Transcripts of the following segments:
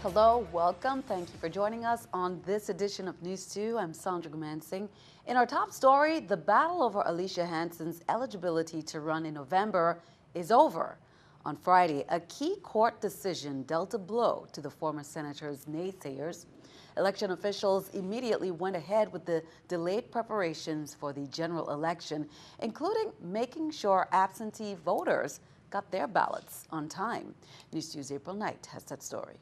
Hello, welcome. Thank you for joining us on this edition of News 2. I'm Sandra Gumansing. In our top story, the battle over Alicia Hansen's eligibility to run in November is over. On Friday, a key court decision dealt a blow to the former senator's naysayers. Election officials immediately went ahead with the delayed preparations for the general election, including making sure absentee voters got their ballots on time. News 2's April Knight has that story.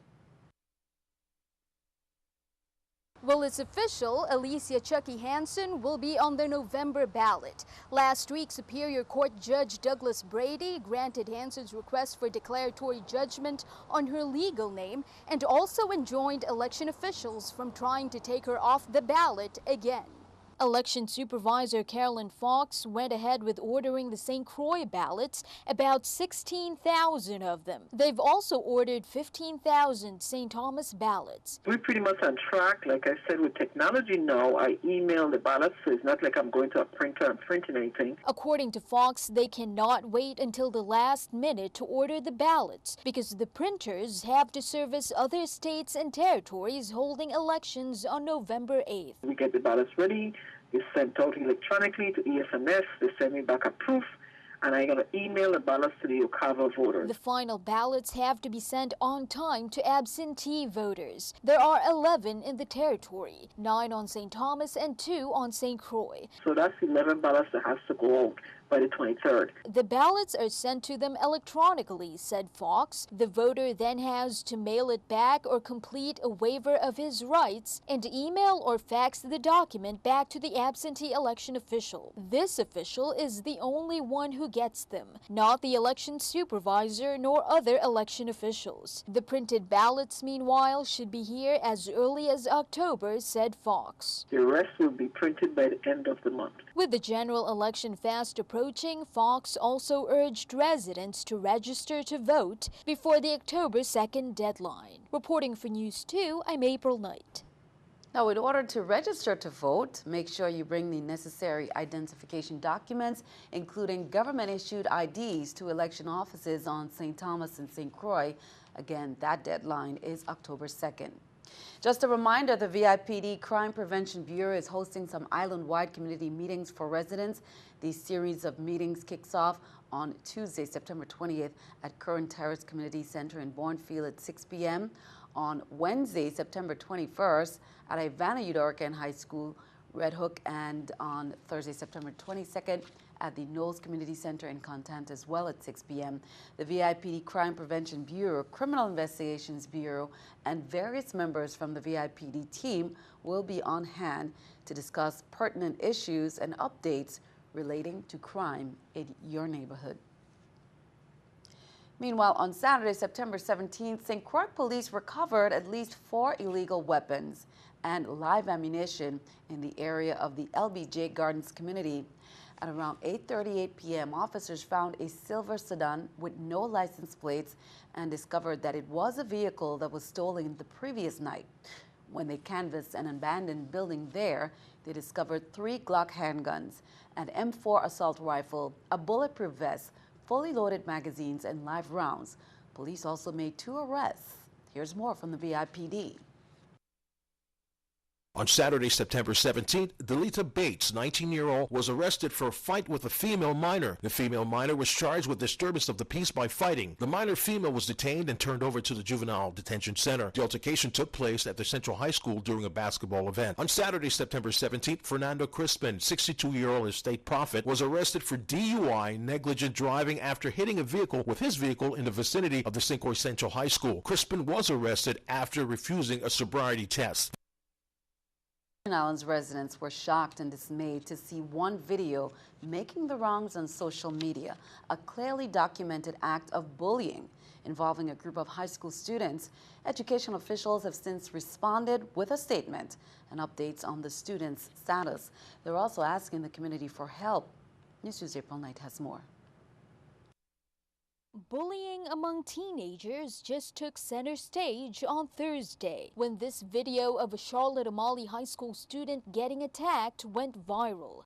Well, it's official. Alicia "Chucky" Hansen will be on the November ballot. Last week, Superior Court Judge Douglas Brady granted Hansen's request for declaratory judgment on her legal name and also enjoined election officials from trying to take her off the ballot again. Election Supervisor Carolyn Fox went ahead with ordering the St. Croix ballots, about 16,000 of them. They've also ordered 15,000 St. Thomas ballots. We're pretty much on track. Like I said, with technology now, I email the ballots, so it's not like I'm going to a printer and printing anything. According to Fox, they cannot wait until the last minute to order the ballots because the printers have to service other states and territories holding elections on November 8th. We get the ballots ready. It's sent out electronically to ESMS. They send me back a proof, and I'm going to email the ballots to the Ocala voters. The final ballots have to be sent on time to absentee voters. There are 11 in the territory, 9 on St. Thomas and 2 on St. Croix. So that's 11 ballots that has to go out by the 23rd. The ballots are sent to them electronically, said Fox. The voter then has to mail it back or complete a waiver of his rights and email or fax the document back to the absentee election official. This official is the only one who gets them, not the election supervisor nor other election officials. The printed ballots, meanwhile, should be here as early as October, said Fox. The rest will be printed by the end of the month. With the general election fast approaching, Fox also urged residents to register to vote before the October 2nd deadline. Reporting for News 2, I'm April Knight. Now, in order to register to vote, make sure you bring the necessary identification documents, including government-issued IDs, to election offices on St. Thomas and St. Croix. Again, that deadline is October 2nd. Just a reminder, the VIPD Crime Prevention Bureau is hosting some island-wide community meetings for residents. This series of meetings kicks off on Tuesday, September 20th at Curran Terrace Community Center in Bournefield at 6 p.m., on Wednesday, September 21st at Ivana Udoracan High School, Red Hook, and on Thursday, September 22nd at the Knowles Community Center in Contant as well at 6 p.m. The VIPD Crime Prevention Bureau, Criminal Investigations Bureau, and various members from the VIPD team will be on hand to discuss pertinent issues and updates relating to crime in your neighborhood. Meanwhile, on Saturday, September 17th, St. Croix police recovered at least 4 illegal weapons and live ammunition in the area of the LBJ Gardens community. At around 8:38 p.m., officers found a silver sedan with no license plates and discovered that it was a vehicle that was stolen the previous night. When they canvassed an abandoned building there, they discovered 3 Glock handguns, an M4 assault rifle, a bulletproof vest, fully loaded magazines, and live rounds. Police also made 2 arrests. Here's more from the VIPD. On Saturday, September 17th, Delita Bates, 19-year-old, was arrested for a fight with a female minor. The female minor was charged with disturbance of the peace by fighting. The minor female was detained and turned over to the Juvenile Detention Center. The altercation took place at the Central High School during a basketball event. On Saturday, September 17th, Fernando Crispin, 62-year-old estate prophet, was arrested for DUI, negligent driving, after hitting a vehicle with his vehicle in the vicinity of the St. Croix Central High School. Crispin was arrested after refusing a sobriety test. Island's residents were shocked and dismayed to see one video making the rounds on social media, a clearly documented act of bullying involving a group of high school students. Education officials have since responded with a statement and updates on the students' status. They're also asking the community for help. News 2's April Knight has more. Bullying among teenagers just took center stage on Thursday when this video of a Charlotte Amalie High School student getting attacked went viral.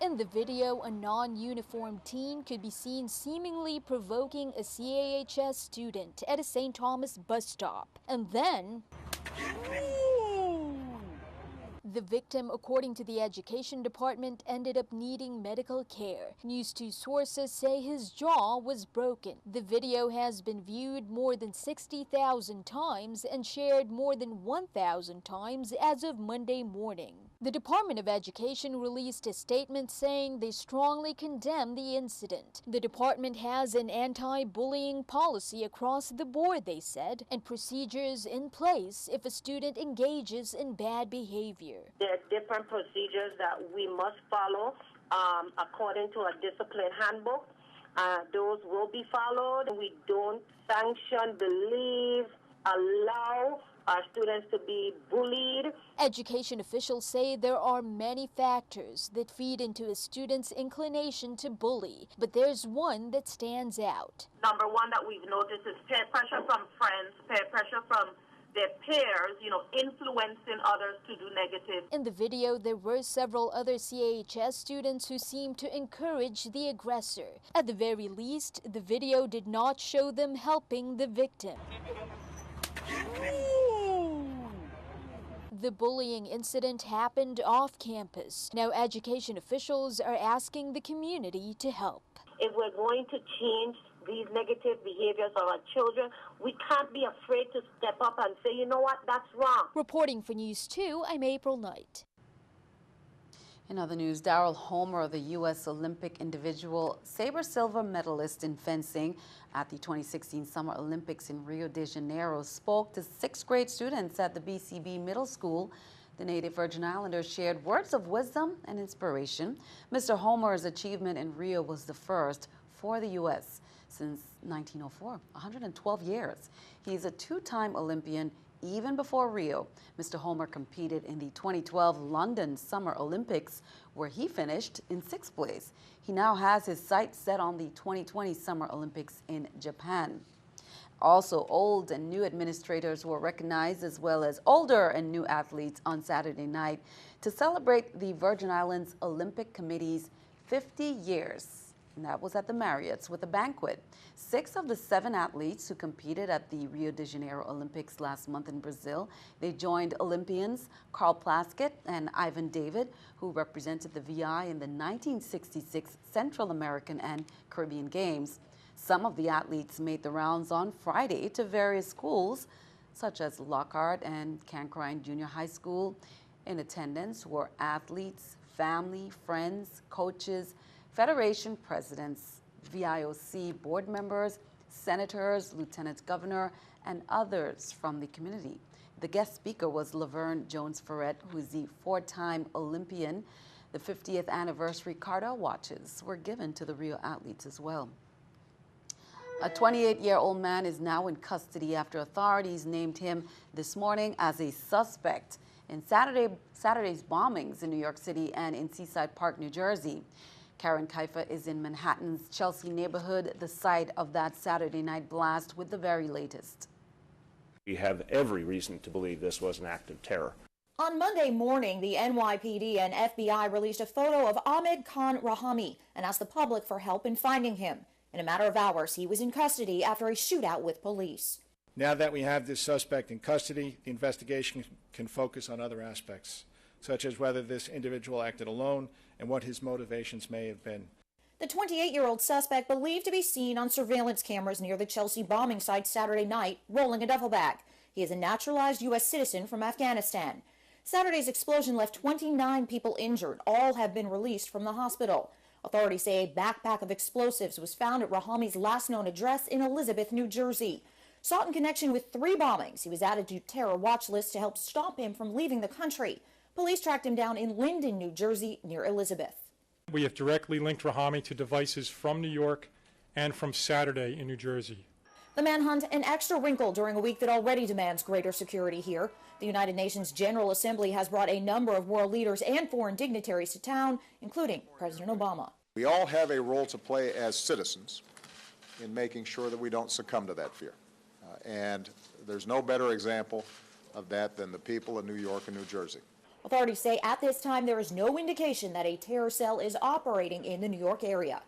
In the video, a non-uniformed teen could be seen seemingly provoking a CAHS student at a St. Thomas bus stop. And then the victim, according to the education department, ended up needing medical care. NEWS2 sources say his jaw was broken. The video has been viewed more than 60,000 times and shared more than 1,000 times as of Monday morning. The Department of Education released a statement saying they strongly condemn the incident. The department has an anti-bullying policy across the board, they said, and procedures in place if a student engages in bad behavior. There are different procedures that we must follow according to a discipline handbook. Those will be followed. We don't sanction, believe, allow our students to be bullied. Education officials say there are many factors that feed into a student's inclination to bully, but there's one that stands out. Number one that we've noticed is peer pressure from friends, peer pressure from their peers, influencing others to do negative. In the video, there were several other CAHS students who seemed to encourage the aggressor. At the very least, the video did not show them helping the victim. The bullying incident happened off campus. Now education officials are asking the community to help. If we're going to change these negative behaviors of our children, we can't be afraid to step up and say, you know what, that's wrong. Reporting for NEWS2, I'm April Knight. In other news, Darryl Homer, the U.S. Olympic individual saber-silver medalist in fencing at the 2016 Summer Olympics in Rio de Janeiro, spoke to sixth grade students at the BCB Middle School. The native Virgin Islanders shared words of wisdom and inspiration. Mr. Homer's achievement in Rio was the first for the U.S. since 1904, 112 years. He's a two-time Olympian. Even before Rio, Mr. Homer competed in the 2012 London Summer Olympics, where he finished in sixth place. He now has his sights set on the 2020 Summer Olympics in Japan. Also, old and new administrators were recognized, as well as older and new athletes on Saturday night to celebrate the Virgin Islands Olympic Committee's 50 years. And that was at the Marriott's with a banquet. 6 of the 7 athletes who competed at the Rio de Janeiro Olympics last month in Brazil, they joined Olympians Carl Plaskett and Ivan David, who represented the VI in the 1966 Central American and Caribbean Games. Some of the athletes made the rounds on Friday to various schools, such as Lockhart and Cancrine Junior High School. In attendance were athletes, family, friends, coaches, Federation presidents, VIOC board members, senators, lieutenant governor, and others from the community. The guest speaker was Laverne Jones-Ferret, who is the 4-time Olympian. The 50th anniversary Cardell watches were given to the Rio athletes as well. A 28-year-old man is now in custody after authorities named him this morning as a suspect in Saturday's bombings in New York City and in Seaside Park, New Jersey. Karen Kaifa is in Manhattan's Chelsea neighborhood, the site of that Saturday night blast, with the very latest. We have every reason to believe this was an act of terror. On Monday morning, the NYPD and FBI released a photo of Ahmed Khan Rahami and asked the public for help in finding him. In a matter of hours, he was in custody after a shootout with police. Now that we have this suspect in custody, the investigation can focus on other aspects, such as whether this individual acted alone and what his motivations may have been. The 28-year-old suspect believed to be seen on surveillance cameras near the Chelsea bombing site Saturday night, rolling a duffel bag. He is a naturalized U.S. citizen from Afghanistan. Saturday's explosion left 29 people injured. All have been released from the hospital. Authorities say a backpack of explosives was found at Rahami's last known address in Elizabeth, New Jersey. Sought in connection with 3 bombings, he was added to terror watch lists to help stop him from leaving the country. Police tracked him down in Linden, New Jersey, near Elizabeth. We have directly linked Rahami to devices from New York and from Saturday in New Jersey. The manhunt an extra wrinkle during a week that already demands greater security here. The United Nations General Assembly has brought a number of world leaders and foreign dignitaries to town, including President Obama. We all have a role to play as citizens in making sure that we don't succumb to that fear. And there's no better example of that than the people of New York and New Jersey. Authorities say at this time there is no indication that a terror cell is operating in the New York area.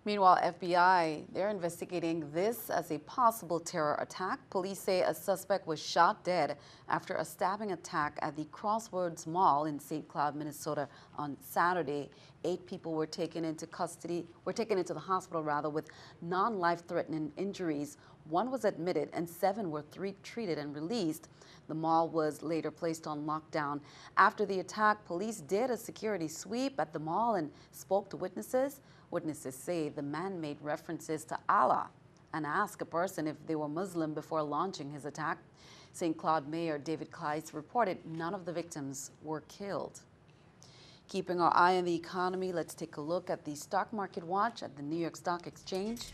Meanwhile, FBI, they're investigating this as a possible terror attack. Police say a suspect was shot dead after a stabbing attack at the Crossroads Mall in St. Cloud, Minnesota on Saturday. 8 people were taken into the hospital with non-life-threatening injuries. 1 was admitted and 7 were treated and released. The mall was later placed on lockdown. After the attack, police did a security sweep at the mall and spoke to witnesses. Witnesses say the man made references to Allah and asked a person if they were Muslim before launching his attack. St. Cloud Mayor David Kleiss reported none of the victims were killed. Keeping our eye on the economy, let's take a look at the stock market watch at the New York Stock Exchange.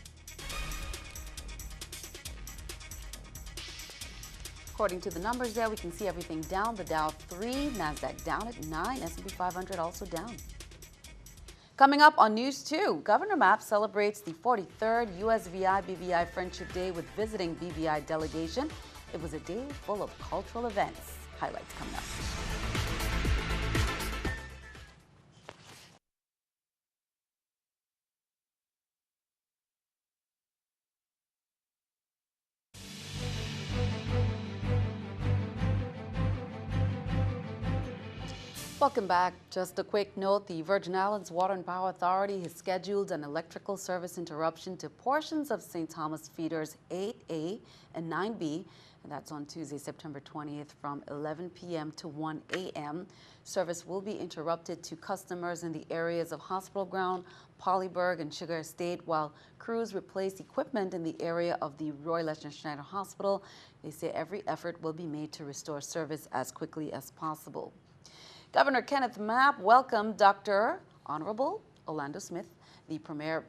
According to the numbers there, we can see everything down. The Dow 3, NASDAQ down at 9, S&P 500 also down. Coming up on News 2, Governor Mapp celebrates the 43rd USVI-BVI Friendship Day with visiting BVI delegation. It was a day full of cultural events. Highlights coming up. Welcome back. Just a quick note, the Virgin Islands Water and Power Authority has scheduled an electrical service interruption to portions of St. Thomas feeders 8A and 9B, and that's on Tuesday, September 20th from 11 p.m. to 1 a.m. Service will be interrupted to customers in the areas of Hospital Ground, Polyberg, and Sugar Estate, while crews replace equipment in the area of the Roy Leshner Schneider Hospital. They say every effort will be made to restore service as quickly as possible. Governor Kenneth Mapp welcomed Dr. Honorable Orlando Smith, the Premier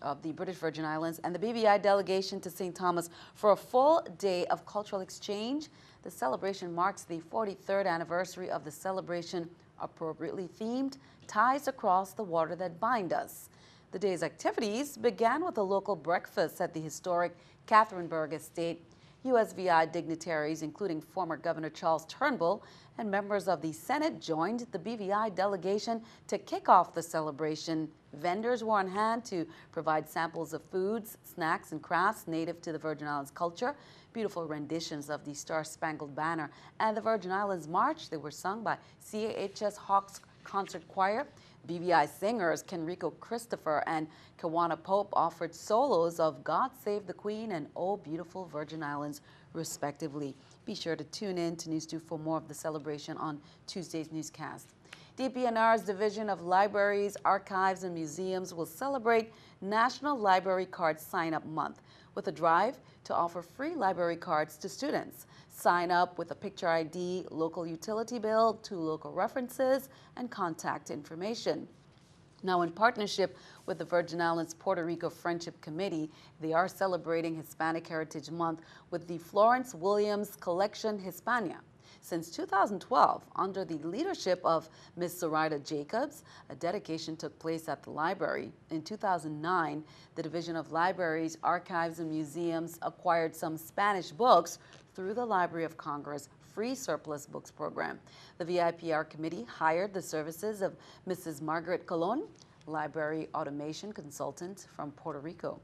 of the British Virgin Islands, and the BVI delegation to St. Thomas for a full day of cultural exchange. The celebration marks the 43rd anniversary of the celebration, appropriately themed Ties Across the Water That Bind Us. The day's activities began with a local breakfast at the historic Catherineburg Estate. USVI dignitaries, including former Governor Charles Turnbull and members of the Senate, joined the BVI delegation to kick off the celebration. Vendors were on hand to provide samples of foods, snacks, and crafts native to the Virgin Islands culture. Beautiful renditions of the Star-Spangled Banner and the Virgin Islands March. They were sung by CAHS Hawks Concert Choir. BVI singers Kenrico Christopher and Kawana Pope offered solos of God Save the Queen and Oh Beautiful Virgin Islands, respectively. Be sure to tune in to News 2 for more of the celebration on Tuesday's newscast. DPNR's Division of Libraries, Archives, and Museums will celebrate National Library Card Sign-Up Month with a drive to offer free library cards to students. Sign up with a picture ID, local utility bill, 2 local references, and contact information. Now, in partnership with the Virgin Islands Puerto Rico Friendship Committee, they are celebrating Hispanic Heritage Month with the Florence Williams Collection Hispania. Since 2012, under the leadership of Ms. Zoraida Jacobs, a dedication took place at the library. In 2009, the Division of Libraries, Archives, and Museums acquired some Spanish books through the Library of Congress Free Surplus Books program. The VIPR committee hired the services of Mrs. Margaret Colon, library automation consultant from Puerto Rico.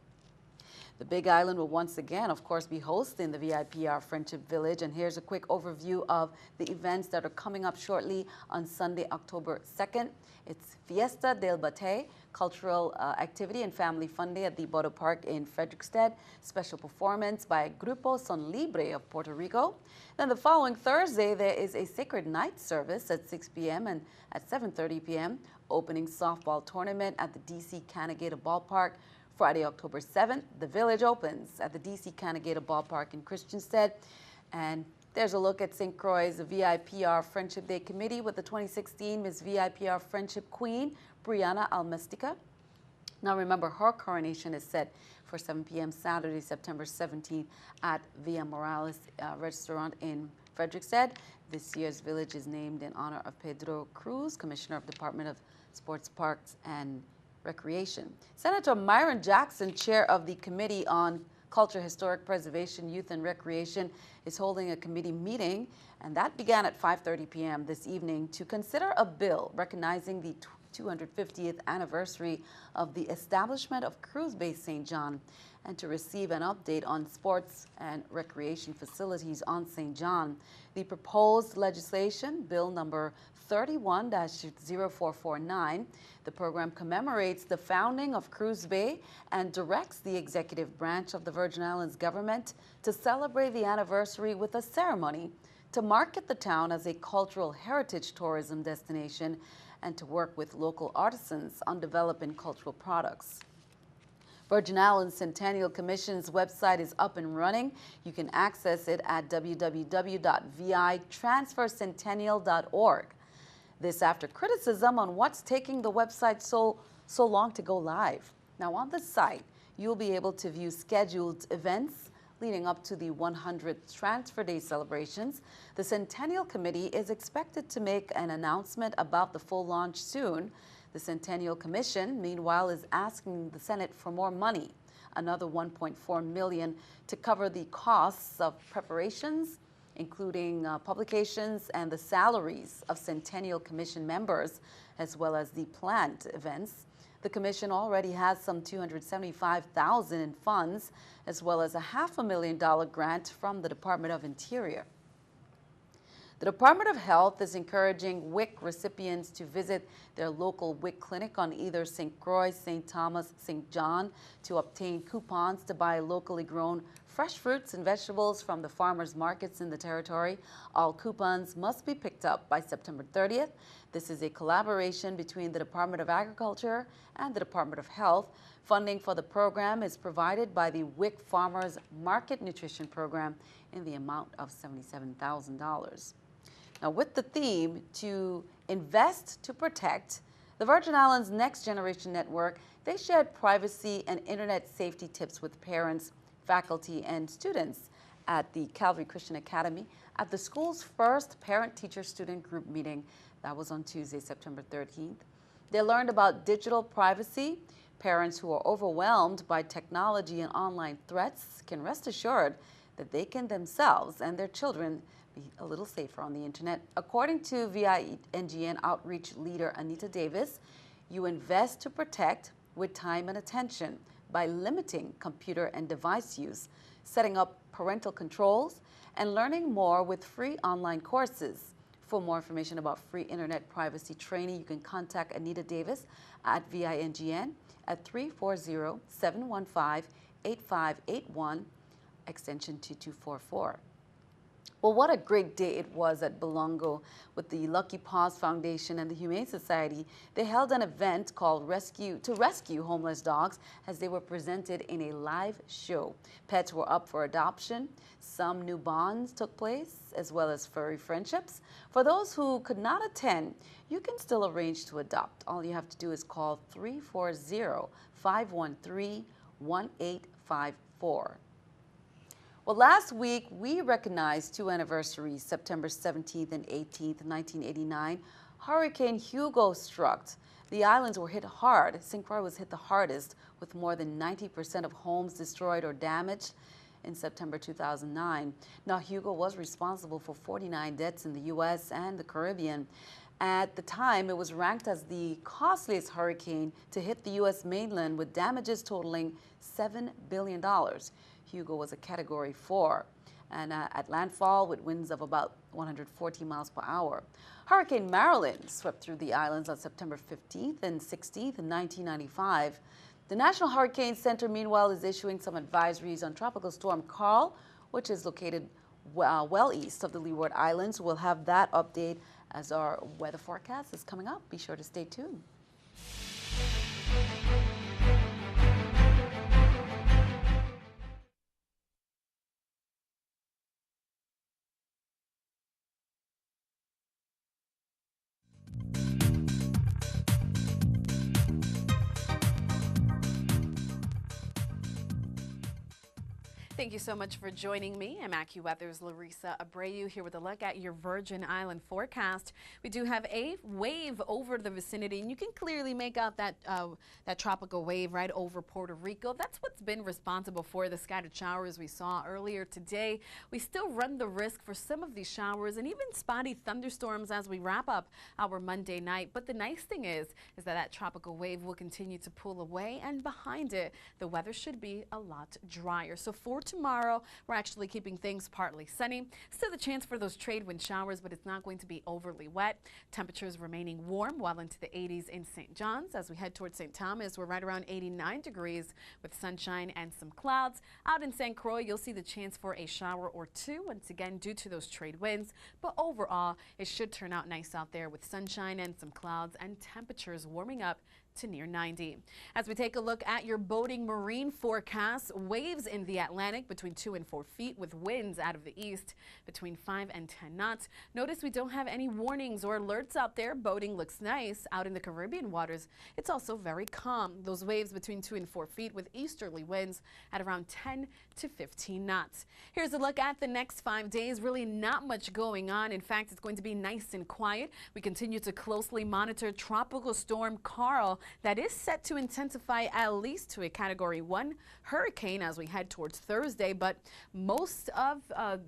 The Big Island will once again, of course, be hosting the VIPR Friendship Village. And here's a quick overview of the events that are coming up shortly on Sunday, October 2nd. It's Fiesta del Bate, cultural activity and family fun day at the Bodo Park in Frederiksted. Special performance by Grupo Son Libre of Puerto Rico. Then the following Thursday, there is a Sacred Night service at 6 p.m. and at 7:30 p.m. Opening softball tournament at the D.C. Canagata Ballpark. Friday, October 7th, the village opens at the D.C. Canagata Ballpark in Christiansted. And there's a look at St. Croix's VIPR Friendship Day Committee with the 2016 Miss VIPR Friendship Queen, Brianna Almestica. Now remember, her coronation is set for 7 p.m. Saturday, September 17th at Via Morales Restaurant in Frederiksted. This year's village is named in honor of Pedro Cruz, Commissioner of Department of Sports, Parks, and Recreation. Senator Myron Jackson, chair of the Committee on Culture, Historic Preservation, Youth and Recreation is holding a committee meeting, and that began at 5:30 p.m. this evening to consider a bill recognizing the 250th anniversary of the establishment of Cruise Base St. John and to receive an update on sports and recreation facilities on St. John. The proposed legislation, Bill number 31-0449, the program commemorates the founding of Cruise Bay and directs the executive branch of the Virgin Islands government to celebrate the anniversary with a ceremony to market the town as a cultural heritage tourism destination and to work with local artisans on developing cultural products. Virgin Islands Centennial Commission's website is up and running. You can access it at www.vitransfercentennial.org. This after criticism on what's taking the website so long to go live. Now on the site, you'll be able to view scheduled events leading up to the 100th Transfer Day celebrations. The Centennial Committee is expected to make an announcement about the full launch soon. The Centennial Commission, meanwhile, is asking the Senate for more money, another $1.4 million, to cover the costs of preparations, including publications and the salaries of Centennial Commission members, as well as the planned events. The Commission already has some $275,000 in funds, as well as a $500,000 grant from the Department of Interior. The Department of Health is encouraging WIC recipients to visit their local WIC clinic on either St. Croix, St. Thomas, St. John to obtain coupons to buy locally grown fresh fruits and vegetables from the farmers markets in the territory. All coupons must be picked up by September 30th. This is a collaboration between the Department of Agriculture and the Department of Health. Funding for the program is provided by the WIC Farmers Market Nutrition Program in the amount of $77,000. Now, with the theme to invest to protect, the Virgin Islands Next Generation Network, they shared privacy and internet safety tips with parents, faculty, and students at the Calvary Christian Academy at the school's first parent-teacher-student group meeting. That was on Tuesday, September 13th. They learned about digital privacy. Parents who are overwhelmed by technology and online threats can rest assured that they can themselves and their children be a little safer on the internet. According to VIIN outreach leader Anita Davis, you invest to protect with time and attention by limiting computer and device use, setting up parental controls, and learning more with free online courses. For more information about free internet privacy training, you can contact Anita Davis at VINGN at 340-715-8581, extension 2244. Well, what a great day it was at Belongo with the Lucky Paws Foundation and the Humane Society. They held an event called to Rescue Homeless Dogs as they were presented in a live show. Pets were up for adoption. Some new bonds took place, as well as furry friendships. For those who could not attend, you can still arrange to adopt. All you have to do is call 340-513-1854. Well, last week, we recognized two anniversaries, September 17th and 18th, 1989. Hurricane Hugo struck. The islands were hit hard. St. Croix was hit the hardest, with more than 90% of homes destroyed or damaged in September 2009. Now, Hugo was responsible for 49 deaths in the U.S. and the Caribbean. At the time, it was ranked as the costliest hurricane to hit the U.S. mainland, with damages totaling $7 billion. Hugo was a Category 4 and at landfall with winds of about 140 miles per hour. Hurricane Marilyn swept through the islands on September 15th and 16th in 1995. The National Hurricane Center, meanwhile, is issuing some advisories on Tropical Storm Carl, which is located well east of the Leeward Islands. We'll have that update as our weather forecast is coming up. Be sure to stay tuned. Thank you so much for joining me. I'm AccuWeather's Larissa Abreu here with a look at your Virgin Island forecast. We do have a wave over the vicinity, and you can clearly make out that tropical wave right over Puerto Rico. That's what's been responsible for the scattered showers we saw earlier today. We still run the risk for some of these showers and even spotty thunderstorms as we wrap up our Monday night. But the nice thing is that tropical wave will continue to pull away, and behind it, the weather should be a lot drier. So for tomorrow, we're actually keeping things partly sunny. Still the chance for those trade wind showers, but it's not going to be overly wet. Temperatures remaining warm well into the 80s in St. John's. As we head towards St. Thomas, we're right around 89 degrees with sunshine and some clouds. Out in St. Croix, you'll see the chance for a shower or two, once again due to those trade winds. But overall, it should turn out nice out there with sunshine and some clouds and temperatures warming up to near 90. As we take a look at your boating marine forecast, waves in the Atlantic between 2 and 4 feet with winds out of the east between 5 and 10 knots. Notice we don't have any warnings or alerts out there. Boating looks nice. Out in the Caribbean waters, it's also very calm. Those waves between 2 and 4 feet with easterly winds at around 10 to 15 knots. Here's a look at the next 5 days. Really not much going on. In fact, it's going to be nice and quiet. We continue to closely monitor Tropical Storm Carl that is set to intensify at least to a Category 1 hurricane as we head towards Thursday, but most of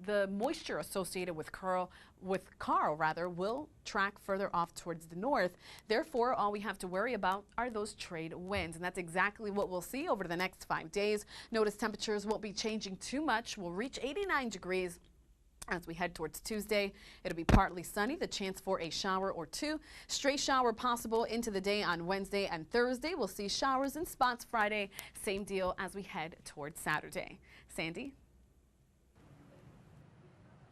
the moisture associated with Carl will track further off towards the north. Therefore, all we have to worry about are those trade winds, and that's exactly what we'll see over the next 5 days. Notice temperatures won't be changing too much. We'll reach 89 degrees. As we head towards Tuesday, it'll be partly sunny, the chance for a shower or two. Stray shower possible into the day on Wednesday and Thursday. We'll see showers in spots Friday. Same deal as we head towards Saturday. Sandy?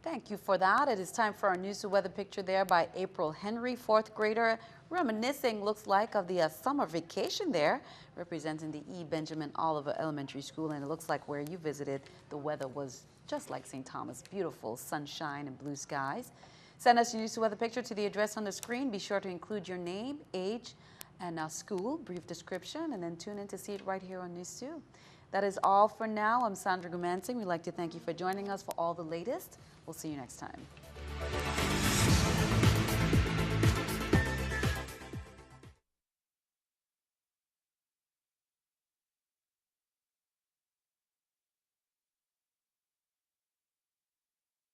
Thank you for that. It is time for our news to weather picture there by April Henry, 4th grader, reminiscing, looks like, of the summer vacation there, representing the E. Benjamin Oliver Elementary School. And it looks like where you visited, the weather was just like St. Thomas, beautiful sunshine and blue skies. Send us your news to weather picture to the address on the screen. Be sure to include your name, age, and school, brief description, and then tune in to see it right here on News 2. That is all for now. I'm Sandra Gumansing. We'd like to thank you for joining us for all the latest. We'll see you next time.